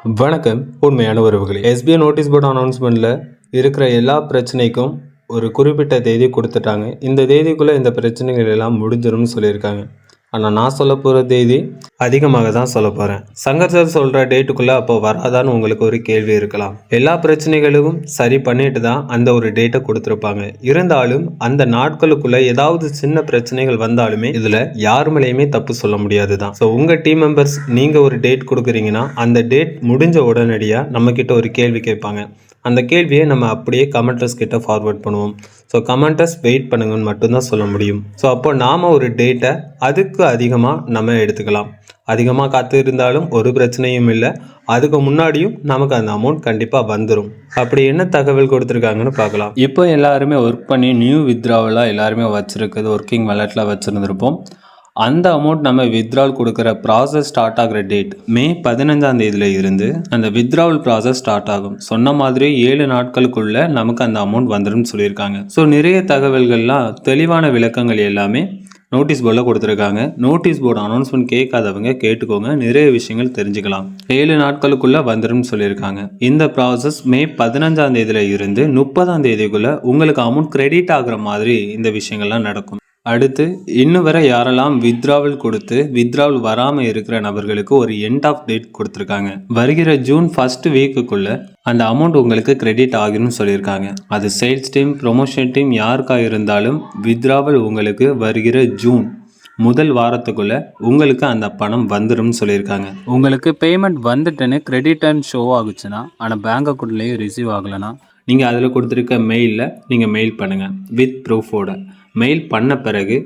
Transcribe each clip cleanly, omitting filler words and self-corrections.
வணக்கம். உண்மையான உறவுகளே, எஸ்பிஐ நோட்டீஸ் போர்டு அனௌன்ஸ்மெண்ட்டில் இருக்கிற எல்லா பிரச்சனைக்கும் ஒரு குறிப்பிட்ட தேதி கொடுத்துட்டாங்க. இந்த தேதிக்குள்ளே இந்த பிரச்சனைகள் எல்லாம் முடிஞ்சிடும்னு சொல்லியிருக்காங்க. ஆனால் நான் சொல்ல போகிற தேதி அதிகமாக தான் சொல்ல போகிறேன். சங்கர் சார் சொல்கிற டேட்டுக்குள்ளே அப்போ வராதான்னு உங்களுக்கு ஒரு கேள்வி இருக்கலாம். எல்லா பிரச்சனைகளும் சரி பண்ணிட்டு தான் அந்த ஒரு டேட்டை கொடுத்துருப்பாங்க. இருந்தாலும் அந்த நாட்களுக்குள்ளே ஏதாவது சின்ன பிரச்சனைகள் வந்தாலுமே இதில் யார் மேலேயுமே தப்பு சொல்ல முடியாது தான். ஸோ உங்கள் டீம் மெம்பர்ஸ் நீங்கள் ஒரு டேட் கொடுக்குறீங்கன்னா அந்த டேட் முடிஞ்ச உடனடியாக நம்மக்கிட்ட ஒரு கேள்வி கேட்பாங்க. அந்த கேள்வியை நம்ம அப்படியே கமெண்டர்ஸ் கிட்ட ஃபார்வர்ட் பண்ணுவோம். ஸோ கமெண்டர்ஸ் வெயிட் பண்ணுங்கன்னு மட்டும்தான் சொல்ல முடியும். ஸோ அப்போ நாம் ஒரு டேட்டை அதுக்கு அதிகமாக நம்ம எடுத்துக்கலாம். அதிகமாக காத்து இருந்தாலும் ஒரு பிரச்சனையும் இல்லை. அதுக்கு முன்னாடியும் நமக்கு அந்த அமௌண்ட் கண்டிப்பாக வந்துடும். அப்படி என்ன தகவல் கொடுத்துருக்காங்கன்னு பார்க்கலாம். இப்போ எல்லாருமே ஒர்க் பண்ணி நியூ வித்ராவலாக எல்லாருமே வச்சுருக்குது ஒர்க்கிங் வாலெட்டில் வச்சுருந்துருப்போம். அந்த அமௌண்ட் நம்ம வித்ட்ராவல் கொடுக்குற ப்ராசஸ் ஸ்டார்ட் ஆகிற டேட் மே 15 இருந்து அந்த வித்ட்ராவல் ப்ராசஸ் ஸ்டார்ட் ஆகும். சொன்ன மாதிரி 7 நாட்களுக்குள்ள நமக்கு அந்த அமௌண்ட் வந்துடும் சொல்லியிருக்காங்க. ஸோ நிறைய தகவல்கள்லாம் தெளிவான விளக்கங்கள் எல்லாமே நோட்டீஸ் போர்டில் கொடுத்துருக்காங்க. நோட்டீஸ் போர்டு அனௌன்ஸ்மெண்ட் கேட்காதவங்க கேட்டுக்கோங்க, நிறைய விஷயங்கள் தெரிஞ்சுக்கலாம். 7 நாட்களுக்குள்ள வந்துடும் சொல்லியிருக்காங்க. இந்த ப்ராசஸ் மே 15 இருந்து 30 உங்களுக்கு அமௌண்ட் கிரெடிட் ஆகுற மாதிரி இந்த விஷயங்கள்லாம் நடக்கும். அடுத்து இன்னும் வரை யாரெல்லாம் வித்ட்ராவல் கொடுத்து வித்ட்ராவல் வராமல் இருக்கிற நபர்களுக்கு ஒரு எண்ட் ஆஃப் டேட் கொடுத்துருக்காங்க. வருகிற ஜூன் 1st வீக்குக்குள்ள அந்த அமௌண்ட் உங்களுக்கு கிரெடிட் ஆகும்னு சொல்லியிருக்காங்க. அது சேல்ஸ் டீம், ப்ரொமோஷன் டீம் யாருக்காக இருந்தாலும் வித்ட்ராவல் உங்களுக்கு வருகிற ஜூன் முதல் வாரத்துக்குள்ள உங்களுக்கு அந்த பணம் வந்துடும் சொல்லியிருக்காங்க. உங்களுக்கு பேமெண்ட் வந்துட்டுன்னு கிரெடிட்னு ஷோ ஆகுச்சுன்னா ஆனால் பேங்க் அக்கௌண்ட்லேயே ரிசீவ் ஆகலைன்னா நீங்கள் அதில் கொடுத்துருக்க மெயிலில் நீங்கள் மெயில் பண்ணுங்கள் வித் ப்ரூஃபோட. மெயில் பண்ண பிறகு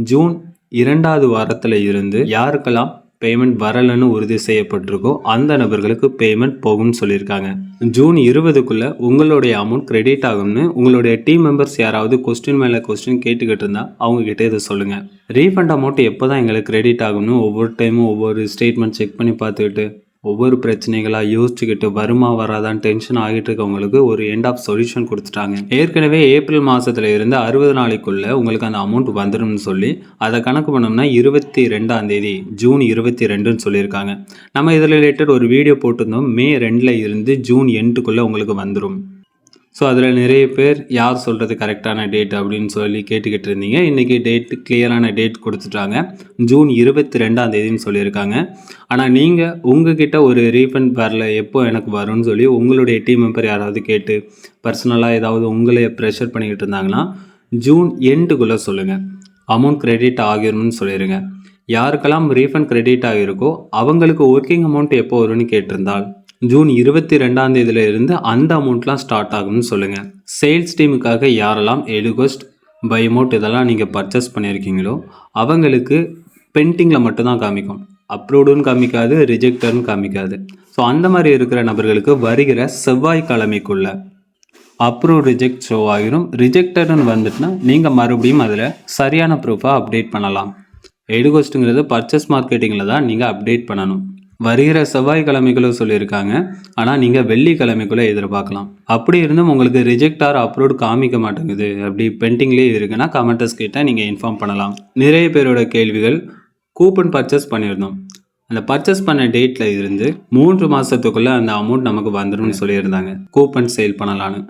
ஜூன் 2வது வாரத்தில் இருந்து யாருக்கெல்லாம் பேமெண்ட் வரலன்னு உறுதி செய்யப்பட்டிருக்கோ அந்த நபர்களுக்கு பேமெண்ட் போகும்னு சொல்லியிருக்காங்க. ஜூன் 20க்குள்ளே உங்களுடைய அமௌண்ட் கிரெடிட் ஆகும்னு உங்களுடைய டீம் மெம்பர்ஸ் யாராவது கொஸ்டின் மேலே கொஸ்டின் கேட்டுக்கிட்டு இருந்தால் அவங்கக்கிட்ட இதை சொல்லுங்கள். ரீஃபண்ட் அமௌண்ட் எப்போ தான் எங்களுக்கு கிரெடிட் ஆகும்னு ஒவ்வொரு டைமும் ஒவ்வொரு ஸ்டேட்மெண்ட் செக் பண்ணி பார்த்துக்கிட்டு ஒவ்வொரு பிரச்சனைகளாக யோசிச்சுக்கிட்டு வருமா வராதான் டென்ஷன் ஆகிட்டு இருக்கவங்களுக்கு ஒரு எண்ட் ஆஃப் சொல்யூஷன் கொடுத்துட்டாங்க. ஏற்கனவே ஏப்ரல் மாதத்துல இருந்து 60 நாளைக்குள்ள உங்களுக்கு அந்த அமௌண்ட் வந்துடும்னு சொல்லி அதை கணக்கு பண்ணோம்னா 22 ஜூன் 22ன்னு சொல்லியிருக்காங்க. நம்ம இதில் ரிலேட்டட் ஒரு வீடியோ போட்டிருந்தோம். மே 2 இருந்து ஜூன் எண்டுக்குள்ளே உங்களுக்கு வந்துடும். ஸோ அதில் நிறைய பேர் யார் சொல்கிறது கரெக்டான டேட் அப்படின்னு சொல்லி கேட்டுக்கிட்டு இருந்தீங்க. இன்றைக்கி டேட்டு கிளியரான டேட் கொடுத்துட்டாங்க. ஜூன் 22 சொல்லியிருக்காங்க. ஆனால் நீங்கள் உங்ககிட்ட ஒரு ரீஃபண்ட் வரல, எப்போ எனக்கு வரும்னு சொல்லி உங்களுடைய டீம் மெம்பர் யாராவது கேட்டு பர்சனலாக ஏதாவது உங்களை ப்ரெஷர் பண்ணிக்கிட்டு இருந்தாங்கன்னா ஜூன் எண்டுக்குள்ளே சொல்லுங்கள். அமௌண்ட் கிரெடிட் ஆகிரும்னு சொல்லிடுங்க. யாருக்கெல்லாம் ரீஃபண்ட் கிரெடிட் ஆகிருக்கோ அவங்களுக்கு ஒர்க்கிங் அமௌண்ட் எப்போ வரும்னு கேட்டிருந்தால் ஜூன் 22 இருந்து அந்த அமௌண்ட்லாம் ஸ்டார்ட் ஆகும்னு சொல்லுங்கள். சேல்ஸ் டீமுக்காக யாரெல்லாம் எலுகோஸ்ட், பைமோட் இதெல்லாம் நீங்கள் பர்ச்சேஸ் பண்ணியிருக்கீங்களோ அவங்களுக்கு பெண்டிங்கில் மட்டும்தான் காமிக்கும். அப்ரூவ்டுன்னு காமிக்காது, ரிஜெக்டர்னு காமிக்காது. ஸோ அந்த மாதிரி இருக்கிற நபர்களுக்கு வருகிற செவ்வாய்க்கிழமைக்குள்ள அப்ரூவ் ரிஜெக்ட் ஷோ ஆகிரும். ரிஜெக்டர்னு வந்துட்டுனா நீங்கள் மறுபடியும் அதில் சரியான ப்ரூஃபாக அப்டேட் பண்ணலாம். எலுகோஸ்ட்டுங்கிறது பர்ச்சேஸ் மார்க்கெட்டிங்கில் தான் நீங்கள் அப்டேட் பண்ணணும். வருகிற செவ்வாய்க்கிழமைக்குள்ள சொல்லியிருக்காங்க. ஆனால் நீங்கள் வெள்ளிக்கிழமைக்குள்ளே எதிர்பார்க்கலாம். அப்படி இருந்தும் உங்களுக்கு ரிஜெக்ட் ஆர் அப்ரூவ்ட் காமிக்க மாட்டேங்குது, அப்படி பெண்டிங்லேயே இருக்குன்னா கமெண்டர்ஸ் கிட்ட நீங்கள் இன்ஃபார்ம் பண்ணலாம். நிறைய பேரோட கேள்விகள், கூப்பன் பர்ச்சேஸ் பண்ணியிருந்தோம், அந்த பர்ச்சேஸ் பண்ண டேட்டில் இருந்து 3 மாதத்துக்குள்ளே அந்த அமௌண்ட் நமக்கு வந்துடும் சொல்லியிருந்தாங்க கூப்பன் சேல் பண்ணலான்னு.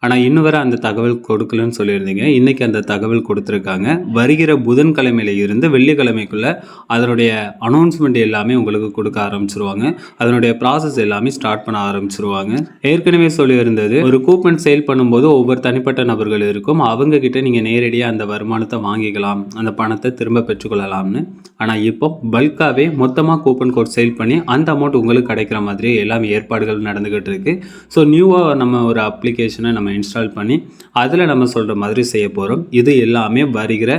ஆனால் இன்னும் வரை அந்த தகவல் கொடுக்கலன்னு சொல்லியிருந்தீங்க. இன்றைக்கி அந்த தகவல் கொடுத்துருக்காங்க. வருகிற புதன்கிழமையில இருந்து வெள்ளிக்கிழமைக்குள்ளே அதனுடைய அனௌன்ஸ்மெண்ட் எல்லாமே உங்களுக்கு கொடுக்க ஆரம்பிச்சிருவாங்க. அதனுடைய ப்ராசஸ் எல்லாமே ஸ்டார்ட் பண்ண ஆரம்பிச்சிருவாங்க. ஏற்கனவே சொல்லியிருந்தது, ஒரு கூப்பன் சேல் பண்ணும்போது ஒவ்வொரு தனிப்பட்ட நபர்கள் இருக்கும், அவங்கக்கிட்ட நீங்கள் நேரடியாக அந்த வருமானத்தை வாங்கிக்கலாம், அந்த பணத்தை திரும்ப பெற்றுக்கொள்ளலாம்னு. ஆனால் இப்போ பல்காகவே மொத்தமாக கூப்பன் கோட் சேல் பண்ணி அந்த அமௌண்ட் உங்களுக்கு கிடைக்கிற மாதிரி எல்லாமே ஏற்பாடுகள் நடந்துக்கிட்டு இருக்குது. ஸோ நியூவாக நம்ம ஒரு அப்ளிகேஷனை நம்ம இன்ஸ்டால் பண்ணி அதில் நம்ம சொல்கிற மாதிரி செய்ய போகிறோம். இது எல்லாமே வருகிற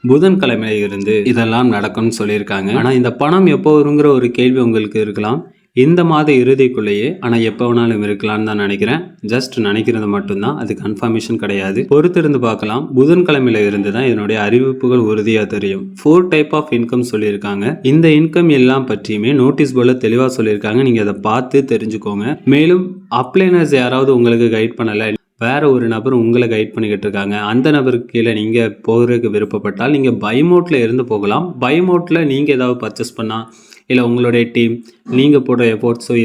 புதன்கிழமையில இருந்து இதெல்லாம் நடக்கும்னு சொல்லியிருக்காங்க. ஆனால் இந்த பணம் எப்போ வருங்கிற ஒரு கேள்வி உங்களுக்கு இருக்கலாம். இந்த மாத இறுதிக்குள்ளேயே, ஆனால் எப்போ வேணாலும் இருக்கலாம்னு தான் நினைக்கிறேன். ஜஸ்ட் நினைக்கிறது மட்டும்தான், அது கன்ஃபர்மேஷன் கிடையாது. பொறுத்திருந்து பார்க்கலாம். புதன்கிழமையில இருந்து தான் இதனுடைய அறிவிப்புகள் உறுதியாக தெரியும். 4 டைப் ஆஃப் இன்கம் சொல்லியிருக்காங்க. இந்த இன்கம் எல்லாம் பற்றியுமே நோட்டீஸ் போர்டில் தெளிவாக சொல்லியிருக்காங்க. நீங்கள் அதை பார்த்து தெரிஞ்சுக்கோங்க. மேலும் அப்ளைனர்ஸ் யாராவது உங்களுக்கு கைட் பண்ணலை, வேற ஒரு நபர் உங்களை கைட் பண்ணிக்கிட்டு இருக்காங்க, அந்த நபருக்கு கீழே நீங்கள் போகிறதுக்கு விருப்பப்பட்டால் நீங்கள் பைமோட்டில் இருந்து போகலாம். பைமோட்டில் நீங்கள் ஏதாவது பர்ச்சேஸ் பண்ணால் இல்லை உங்களுடைய டீம் நீங்கள் போடுற எஃபோர்ட்ஸோ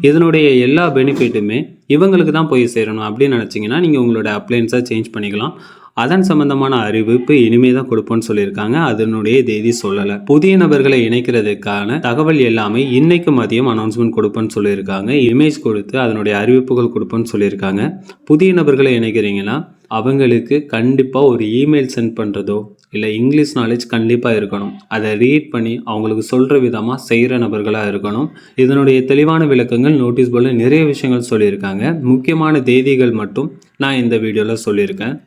இதனுடைய எல்லா பெனிஃபிட்டுமே இவங்களுக்கு தான் போய் சேரணும் அப்படின்னு நினச்சிங்கன்னா நீங்கள் உங்களோட அப்ளைன்ஸை சேஞ்ச் பண்ணிக்கலாம். அதன் சம்பந்தமான அறிவிப்பு இனிமே தான் கொடுப்போம்னு சொல்லியிருக்காங்க. அதனுடைய தேதி சொல்லலை. புதிய நபர்களை இணைக்கிறதுக்கான தகவல் எல்லாமே இன்னைக்கு மதியம் அனௌன்ஸ்மெண்ட் கொடுப்போம்னு சொல்லியிருக்காங்க. இமேஜ் கொடுத்து அதனுடைய அறிவிப்புகள் கொடுப்போம்னு சொல்லியிருக்காங்க. புதிய நபர்களை இணைக்கிறீங்கன்னா அவங்களுக்கு கண்டிப்பாக ஒரு இமெயில் சென்ட் பண்ணுறதோ இல்லை இங்கிலீஷ் நாலேஜ் கண்டிப்பாக இருக்கணும். அதை ரீட் பண்ணி அவங்களுக்கு சொல்கிற விதமாக செய்கிற நபர்களாக இருக்கணும். இதனுடைய தெளிவான விளக்கங்கள் நோட்டீஸ் போர்டில் நிறைய விஷயங்கள் சொல்லியிருக்காங்க. முக்கியமான தேதிகள் மட்டும் நான் இந்த வீடியோவில் சொல்லியிருக்கேன்.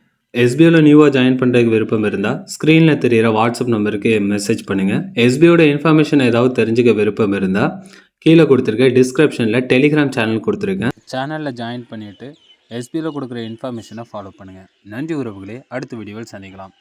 எஸ்பிஓவில் நியூவாக ஜாயின் பண்ணுறதுக்கு விருப்பம் இருந்தால் ஸ்க்ரீனில் தெரிகிற வாட்ஸ்அப் நம்பருக்கு மெசேஜ் பண்ணுங்கள். எஸ்பிஓட இன்ஃபர்மேஷன் ஏதாவது தெரிஞ்சுக்க விருப்பம் இருந்தால் கீழே கொடுத்துருக்க டிஸ்கிரிப்ஷனில் டெலிகிராம் சேனல் கொடுத்துருக்கேன். சேனலில் ஜாயின் பண்ணிவிட்டு எஸ்பிஓவில் கொடுக்குற இன்ஃபர்மேஷனை ஃபாலோ பண்ணுங்கள். நன்றி உறவுகளே, அடுத்த வீடியோவில் சந்திக்கலாம்.